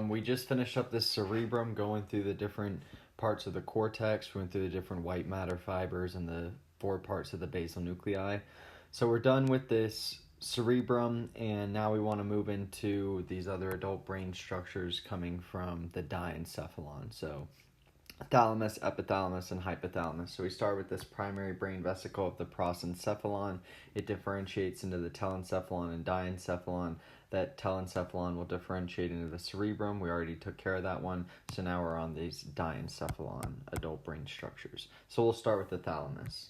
We just finished up this cerebrum, going through the different parts of the cortex, went through the different white matter fibers and the 4 parts of the basal nuclei. So we're done with this cerebrum, and now we want to move into these other adult brain structures coming from the diencephalon. So thalamus, epithalamus, and hypothalamus. So we start with this primary brain vesicle of the prosencephalon. It differentiates into the telencephalon and diencephalon. That telencephalon will differentiate into the cerebrum. We already took care of that one. So now we're on these diencephalon adult brain structures. So we'll start with the thalamus.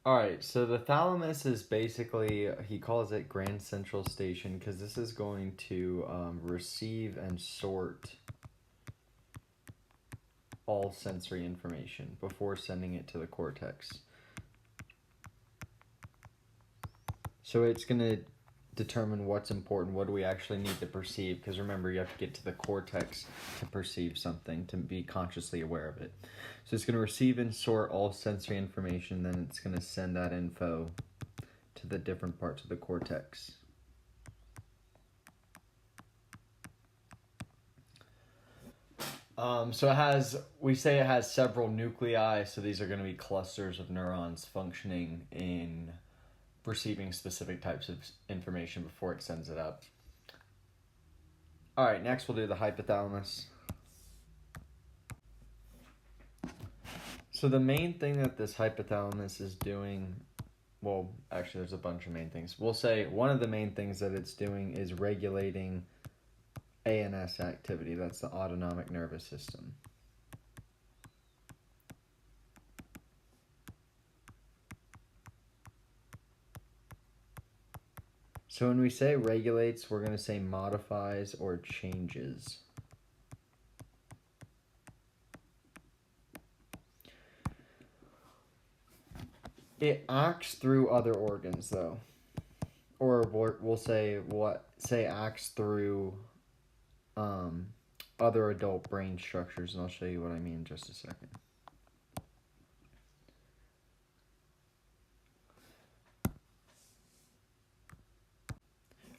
Alright, so the thalamus is basically, he calls it grand central station because this is going to receive and sort all sensory information before sending it to the cortex. So it's going to determine what's important, what do we actually need to perceive, because remember, you have to get to the cortex to perceive something, to be consciously aware of it. So it's going to receive and sort all sensory information, then it's going to send that info to the different parts of the cortex. So we say it has several nuclei, so these are going to be clusters of neurons functioning in receiving specific types of information before it sends it up. Alright, next we'll do the hypothalamus. So the main thing that this hypothalamus is doing, well, actually there's a bunch of main things. We'll say one of the main things that it's doing is regulating ANS activity. That's the autonomic nervous system. So when we say regulates, we're going to say modifies or changes. It acts through other organs, though. Or we'll say acts through other adult brain structures, and I'll show you what I mean in just a second.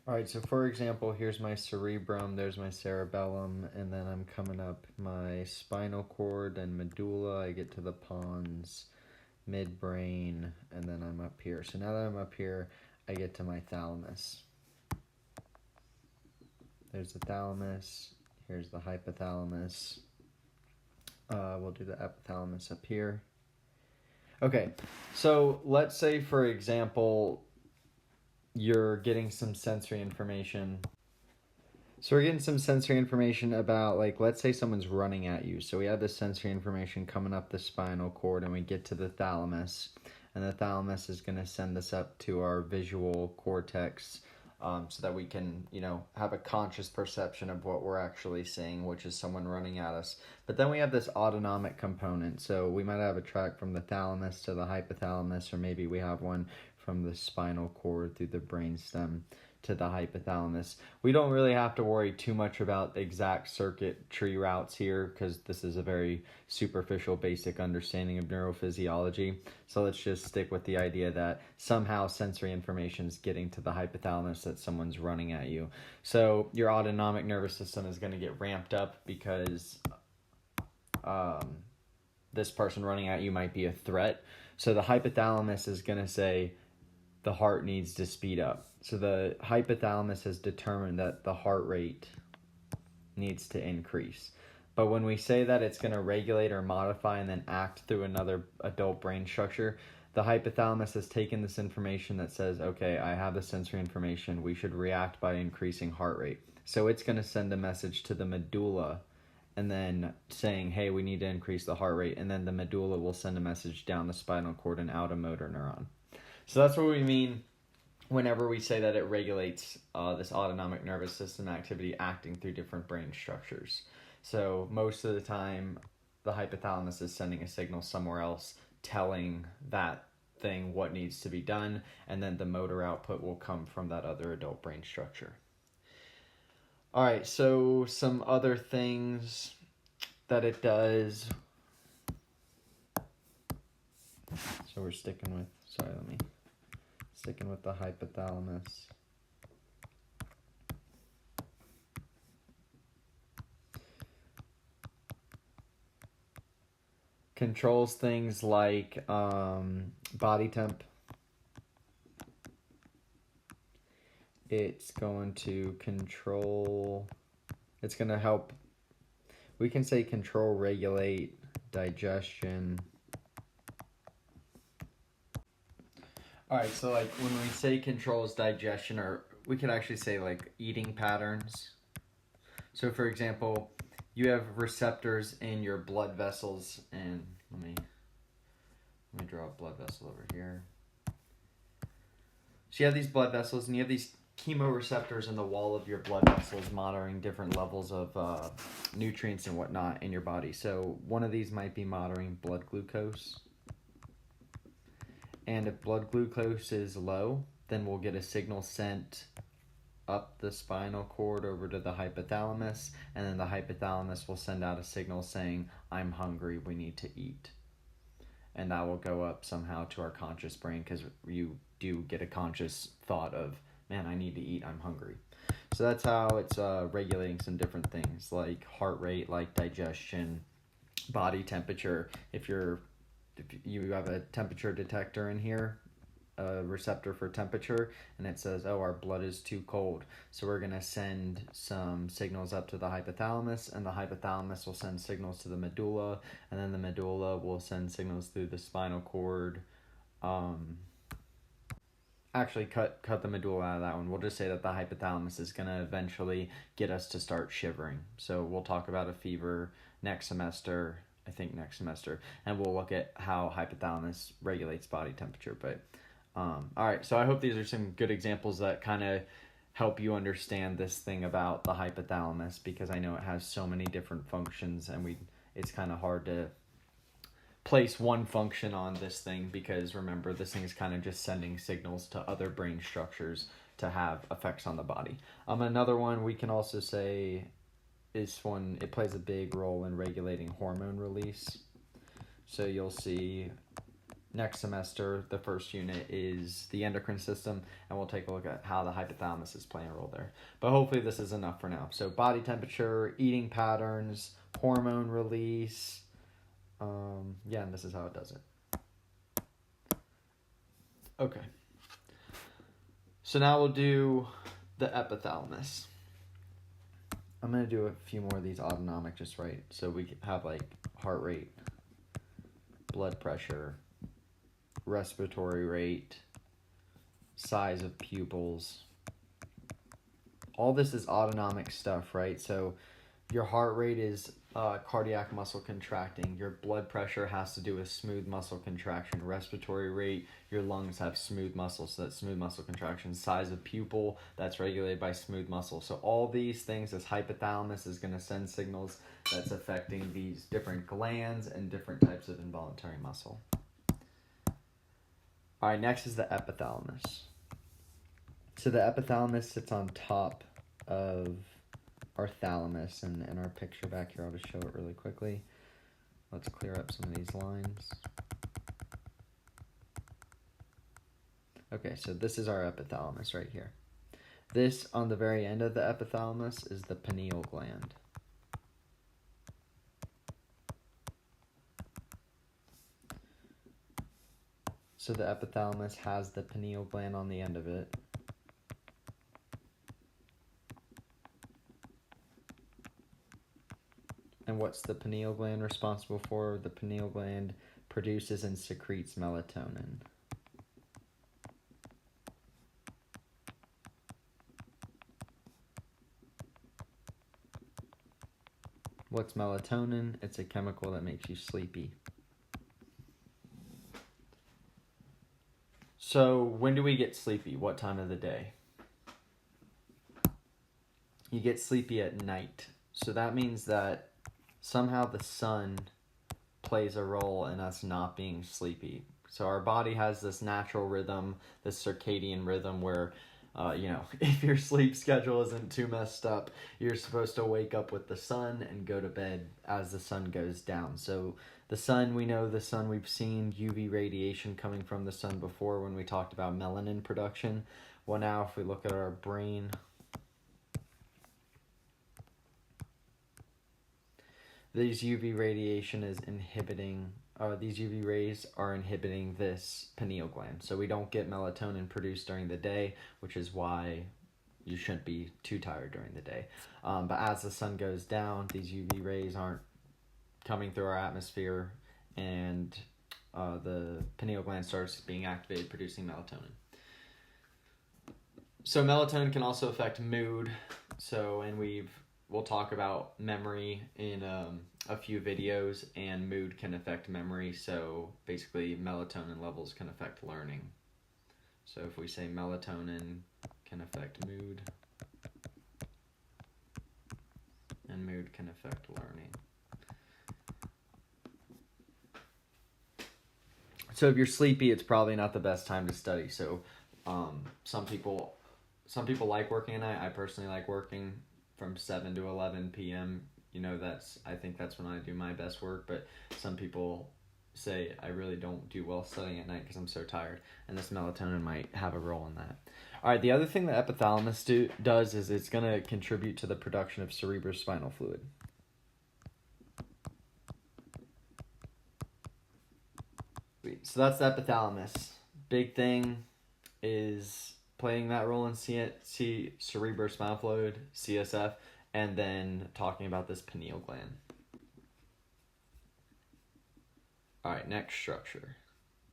Alright, so for example, here's my cerebrum, there's my cerebellum, and then I'm coming up my spinal cord and medulla. I get to the pons, midbrain, and then I'm up here. So now that I'm up here, I get to my thalamus. There's the thalamus, here's the hypothalamus. We'll do the epithalamus up here. Okay, so let's say, for example, you're getting some sensory information. So we're getting some sensory information about, like, let's say someone's running at you. So we have this sensory information coming up the spinal cord, and we get to the thalamus. And the thalamus is going to send this up to our visual cortex, so that we can, have a conscious perception of what we're actually seeing, which is someone running at us. But then we have this autonomic component. So we might have a track from the thalamus to the hypothalamus, or maybe we have one from the spinal cord through the brainstem to the hypothalamus. We don't really have to worry too much about exact circuitry routes here, because this is a very superficial, basic understanding of neurophysiology. So let's just stick with the idea that somehow sensory information is getting to the hypothalamus, that someone's running at you. So your autonomic nervous system is going to get ramped up because this person running at you might be a threat. So the hypothalamus is going to say the heart needs to speed up. So the hypothalamus has determined that the heart rate needs to increase. But when we say that it's going to regulate or modify and then act through another adult brain structure, the hypothalamus has taken this information that says, okay, I have the sensory information, we should react by increasing heart rate. So it's going to send a message to the medulla and then saying, hey, we need to increase the heart rate. And then the medulla will send a message down the spinal cord and out a motor neuron. So that's what we mean whenever we say that it regulates this autonomic nervous system activity acting through different brain structures. So most of the time, the hypothalamus is sending a signal somewhere else, telling that thing what needs to be done, and then the motor output will come from that other adult brain structure. All right, so some other things that it does. So we're sticking with the hypothalamus. controls things like body temp. It's going to control, it's going to help, we can say control, regulate, digestion. Alright, so like when we say controls digestion, or we could actually say like eating patterns. So for example, you have receptors in your blood vessels, and let me draw a blood vessel over here. So you have these blood vessels, and you have these chemoreceptors in the wall of your blood vessels monitoring different levels of nutrients and whatnot in your body. So one of these might be monitoring blood glucose. And if blood glucose is low, then we'll get a signal sent up the spinal cord over to the hypothalamus, and then the hypothalamus will send out a signal saying, I'm hungry, we need to eat. And that will go up somehow to our conscious brain, because you do get a conscious thought of, man, I need to eat, I'm hungry. So that's how it's regulating some different things like heart rate, like digestion, body temperature. If you have a temperature detector in here, a receptor for temperature, and it says, oh, our blood is too cold, so we're going to send some signals up to the hypothalamus, and the hypothalamus will send signals to the medulla, and then the medulla will send signals through the spinal cord. Actually, cut the medulla out of that one. We'll just say that the hypothalamus is going to eventually get us to start shivering. So we'll talk about a fever next semester, and we'll look at how hypothalamus regulates body temperature. But all right, so I hope these are some good examples that kind of help you understand this thing about the hypothalamus, because I know it has so many different functions, and it's kind of hard to place one function on this thing, because remember, this thing is kind of just sending signals to other brain structures to have effects on the body. Another one we can also say is it plays a big role in regulating hormone release. So you'll see next semester, the first unit is the endocrine system, and we'll take a look at how the hypothalamus is playing a role there. But hopefully this is enough for now. So body temperature, eating patterns, hormone release. And this is how it does it. Okay. So now we'll do the epithalamus. I'm going to do a few more of these autonomic just right. So we have like heart rate, blood pressure, respiratory rate, size of pupils. All this is autonomic stuff, right? So your heart rate is cardiac muscle contracting. Your blood pressure has to do with smooth muscle contraction. Respiratory rate, your lungs have smooth muscle, so that's smooth muscle contraction. Size of pupil, that's regulated by smooth muscle. So all these things, this hypothalamus is going to send signals that's affecting these different glands and different types of involuntary muscle. All right, next is the epithalamus. So the epithalamus sits on top of our thalamus, and in our picture back here, I'll just show it really quickly. Let's clear up some of these lines. Okay, so this is our epithalamus right here. This, on the very end of the epithalamus, is the pineal gland. So the epithalamus has the pineal gland on the end of it. And what's the pineal gland responsible for? The pineal gland produces and secretes melatonin. What's melatonin? It's a chemical that makes you sleepy. So when do we get sleepy? What time of the day? You get sleepy at night. So that means that somehow the sun plays a role in us not being sleepy. So our body has this natural rhythm, this circadian rhythm where, if your sleep schedule isn't too messed up, you're supposed to wake up with the sun and go to bed as the sun goes down. So the sun, we know the sun, we've seen UV radiation coming from the sun before when we talked about melanin production. Well, now if we look at our brain, these UV radiation is inhibiting these UV rays are inhibiting this pineal gland. So we don't get melatonin produced during the day, which is why you shouldn't be too tired during the day. But as the sun goes down, these UV rays aren't coming through our atmosphere, and the pineal gland starts being activated, producing melatonin. So melatonin can also affect mood. And we'll talk about memory in a few videos, and mood can affect memory. So basically, melatonin levels can affect learning. So if we say melatonin can affect mood, and mood can affect learning. So if you're sleepy, it's probably not the best time to study. So some people like working at night. I personally like working from 7 to 11 p.m. I think that's when I do my best work. But some people say I really don't do well studying at night because I'm so tired, and this melatonin might have a role in that. All right, the other thing the epithalamus does is it's going to contribute to the production of cerebrospinal fluid. So that's the epithalamus. Big thing is playing that role in cerebrospinal fluid, CSF, and then talking about this pineal gland. All right, next structure.